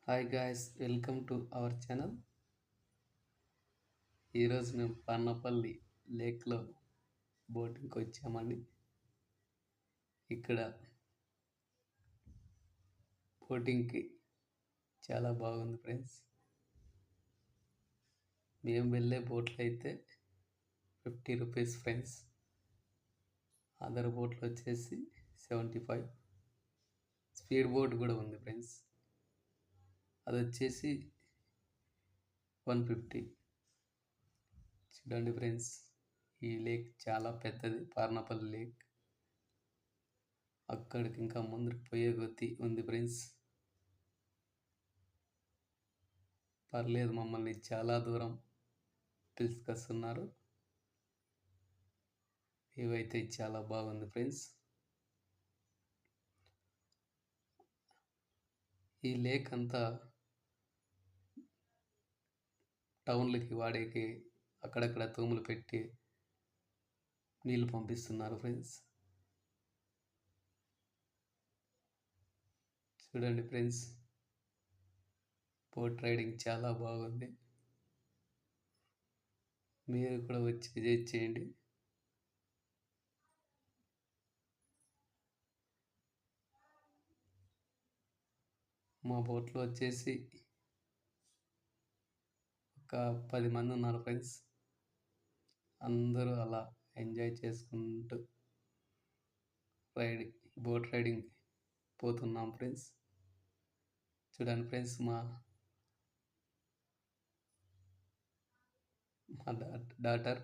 Hi guys, welcome to our channel. ఈరోజు మేము పార్నపల్లి లేక్లో బోటింగ్కి వచ్చామండి. ఇక్కడ బోటింగ్కి చాలా బాగుంది ఫ్రెండ్స్. మేము వెళ్ళే బోట్లు అయితే 50 రూపీస్ ఫ్రెండ్స్. అదర్ బోట్లు వచ్చేసి 75. స్పీడ్ బోట్ కూడా ఉంది ఫ్రెండ్స్, అది వచ్చేసి 150. చూడండి ఫ్రెండ్స్, ఈ లేక్ చాలా పెద్దది, పార్నపల్లి లేక్. అక్కడికి ఇంకా ముందుకు పోయే కొద్దీ ఉంది ఫ్రెండ్స్. పర్లేదు, మమ్మల్ని చాలా దూరం పిలుచుకొస్తున్నారు. ఇవైతే చాలా బాగుంది ఫ్రెండ్స్. ఈ లేక్ అంతా టౌన్లకి వాడేకి అక్కడక్కడ తూములు పెట్టి నీళ్లు పంపిస్తున్నారు ఫ్రెండ్స్. చూడండి ఫ్రెండ్స్, బోట్ రైడింగ్ చాలా బాగుంది. మీరు కూడా వచ్చి విజిట్ చేయండి. మా బోట్లో వచ్చేసి ఒక 10 మంది ఉన్నారు ఫ్రెండ్స్. అందరూ అలా ఎంజాయ్ చేసుకుంటూ బోట్ రైడింగ్ పోతున్నాం ఫ్రెండ్స్. చూడండి ఫ్రెండ్స్, మా డాటర్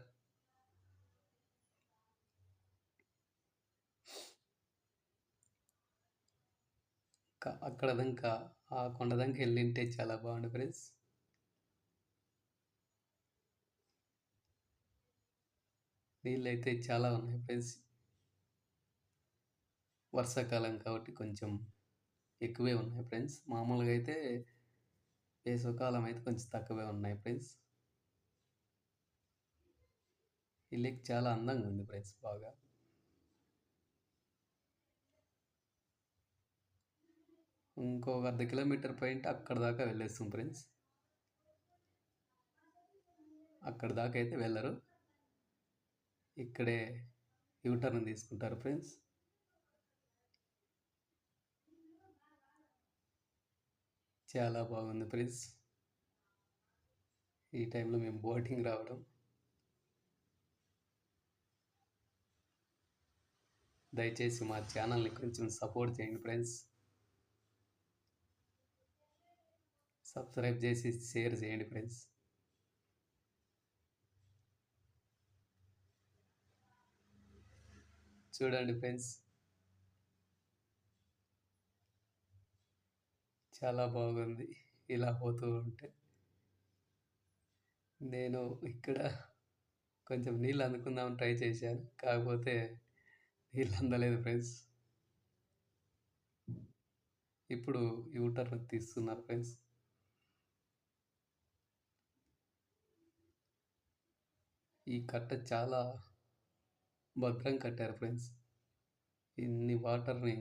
అక్కడ దాకా, ఆ కొండ దాకా వెళ్ళింటే చాలా బాగుంది ఫ్రెండ్స్. నీళ్ళు అయితే చాలా ఉన్నాయి ఫ్రెండ్స్. వర్షాకాలం కాబట్టి కొంచెం ఎక్కువే ఉన్నాయి ఫ్రెండ్స్. మామూలుగా అయితే వేసవికాలం అయితే కొంచెం తక్కువే ఉన్నాయి ఫ్రెండ్స్. ఈ లేక్ చాలా అందంగా ఉంది ఫ్రెండ్స్, బాగా. ఇంకొక అర్ధ కిలోమీటర్ పోయింటే అక్కడ దాకా వెళ్ళేస్తాం ఫ్రెండ్స్. అక్కడ దాకా అయితే వెళ్ళరు, ఇక్కడే యూటర్న్ తీసుకుంటారు ఫ్రెండ్స్. చాలా బాగుంది ఫ్రెండ్స్. ఈ టైంలో మేము బోటింగ్ రావడం. దయచేసి మా ఛానల్ని కొంచెం సపోర్ట్ చేయండి ఫ్రెండ్స్. సబ్స్క్రైబ్ చేసి షేర్ చేయండి ఫ్రెండ్స్. చూడండి ఫ్రెండ్స్, చాలా బాగుంది ఇలా పోతూ ఉంటే. నేను ఇక్కడ కొంచెం నీళ్ళు అందుకుందామని ట్రై చేశాను, కాకపోతే నీళ్ళు అందలేదు ఫ్రెండ్స్. ఇప్పుడు యూటర్న్ తీస్తున్నారు ఫ్రెండ్స్. ఈ కట్ట చాలా భద్రం కట్టారు ఫ్రెండ్స్. ఇన్ని వాటర్ని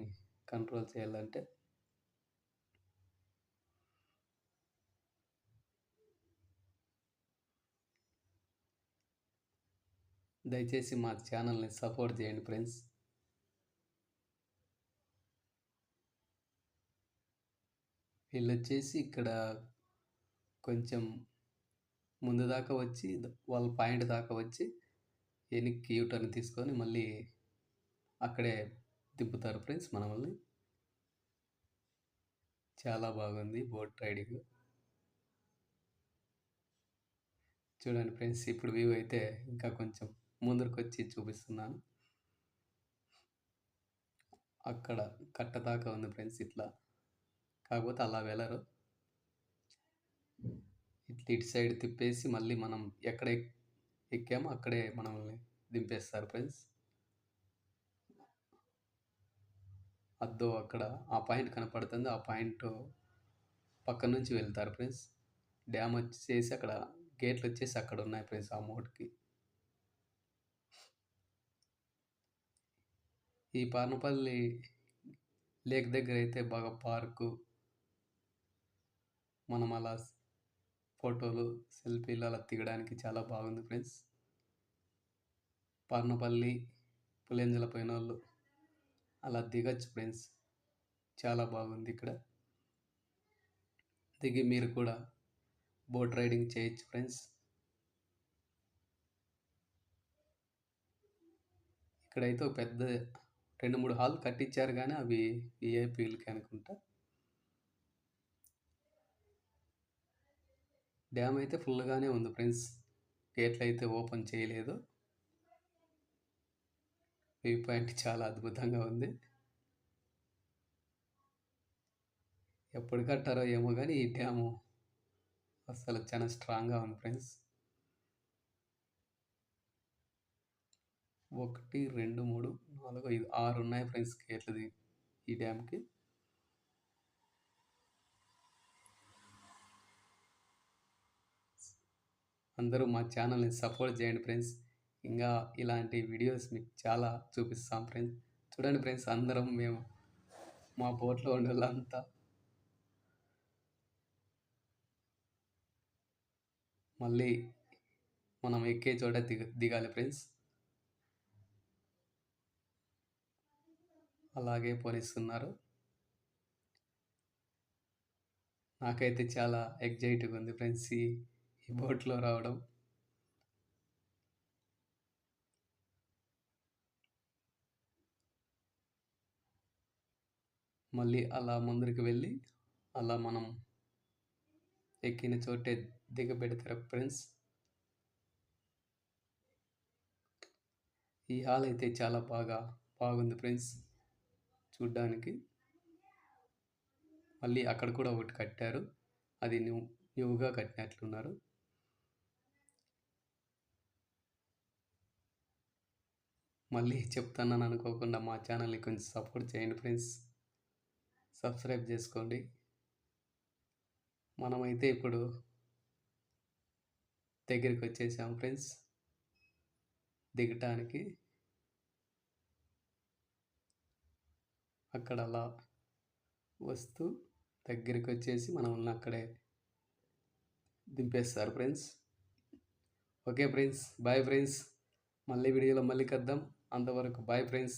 కంట్రోల్ చేయాలంటే. దయచేసి మా ఛానల్ని సపోర్ట్ చేయండి ఫ్రెండ్స్. వీళ్ళు వచ్చేసి ఇక్కడ కొంచెం ముందు దాకా వచ్చి, వాళ్ళ పాయింట్ దాకా వచ్చి వెనక్కి యూటర్న్ తీసుకొని మళ్ళీ అక్కడే దింపుతారు ఫ్రెండ్స్ మనల్ని. చాలా బాగుంది బోట్ రైడింగ్. చూడండి ఫ్రెండ్స్, ఇప్పుడు వ్యూ అయితే ఇంకా కొంచెం ముందరకు వచ్చి చూపిస్తున్నాను. అక్కడ కట్ట దాకా ఉంది ఫ్రెండ్స్ ఇట్లా, కాకపోతే అలా వెళ్ళరు. ఇట్లా ఇటు సైడ్ తిప్పేసి మళ్ళీ మనం ఎక్కడ ఎక్కామో అక్కడే మనల్ని దింపేస్తారు ఫ్రెండ్స్. అద్దో అక్కడ ఆ పాయింట్ కనపడుతుంది, ఆ పాయింట్ పక్క నుంచి వెళ్తారు ఫ్రెండ్స్. డ్యామ్ వచ్చేసి అక్కడ గేట్లు వచ్చేసి అక్కడ ఉన్నాయి ఫ్రెండ్స్, ఆ మోడ్కి. ఈ పార్నపల్లి లేక్ దగ్గర అయితే బాగా పార్కు, మనం అలా ఫోటోలు, సెల్ఫీలు అలా దిగడానికి చాలా బాగుంది ఫ్రెండ్స్. పార్నపల్లి, పులివెందుల పోయినోళ్ళు అలా దిగొచ్చు ఫ్రెండ్స్. చాలా బాగుంది ఇక్కడ. దిగి మీరు కూడా బోట్ రైడింగ్ చేయొచ్చు ఫ్రెండ్స్. ఇక్కడైతే ఒక పెద్ద 2, 3 హాల్ కట్టించారు కానీ అవి విఐపీలకి అనుకుంటా. డ్యామ్ అయితే ఫుల్గానే ఉంది ఫ్రెండ్స్. గేట్లు అయితే ఓపెన్ చేయలేదు. వ్యూ పాయింట్ చాలా అద్భుతంగా ఉంది. ఎప్పుడు కట్టారో ఏమో కానీ ఈ డ్యాము అసలు చాలా స్ట్రాంగ్గా ఉంది ఫ్రెండ్స్. 1, 2, 3, 4, 5, 6 ఉన్నాయి ఫ్రెండ్స్ గేట్లు ఈ డ్యామ్కి. అందరూ మా ఛానల్ని సపోర్ట్ చేయండి ఫ్రెండ్స్. ఇంకా ఇలాంటి వీడియోస్ మీకు చాలా చూపిస్తాం ఫ్రెండ్స్. చూడండి ఫ్రెండ్స్, అందరం మేము మా బోట్లో ఉండే వాళ్ళంతా మళ్ళీ మనం ఎక్కే చోట దిగాలి ఫ్రెండ్స్. అలాగే పోనిస్తున్నారు. నాకైతే చాలా ఎగ్జైట్గా ఉంది ఫ్రెండ్స్ ఈ బోట్లో రావడం. మళ్ళీ అలా ముందరికి వెళ్ళి అలా మనం ఎక్కిన చోటే దిగబెడతారు ఫ్రెండ్స్. ఈ హాల్ అయితే చాలా బాగుంది ఫ్రెండ్స్ చూడ్డానికి. మళ్ళీ అక్కడ కూడా ఒకటి కట్టారు, అది న్యూగా కట్టినట్లున్నారు. మళ్ళీ చెప్తున్నాను అనుకోకుండా మా ఛానల్ని కొంచెం సపోర్ట్ చేయండి ఫ్రెండ్స్. సబ్స్క్రైబ్ చేసుకోండి. మనమైతే ఇప్పుడు దగ్గరికి వచ్చేసాం ఫ్రెండ్స్ దిగటానికి. అక్కడ అలా వస్తూ దగ్గరికి వచ్చేసి మనం అక్కడే దింపేస్తారు friends. Okay friends, bye friends. మళ్ళీ వీడియోలో మళ్ళీ కలుద్దాం. అంతవరకు బాయ్ ఫ్రెండ్స్.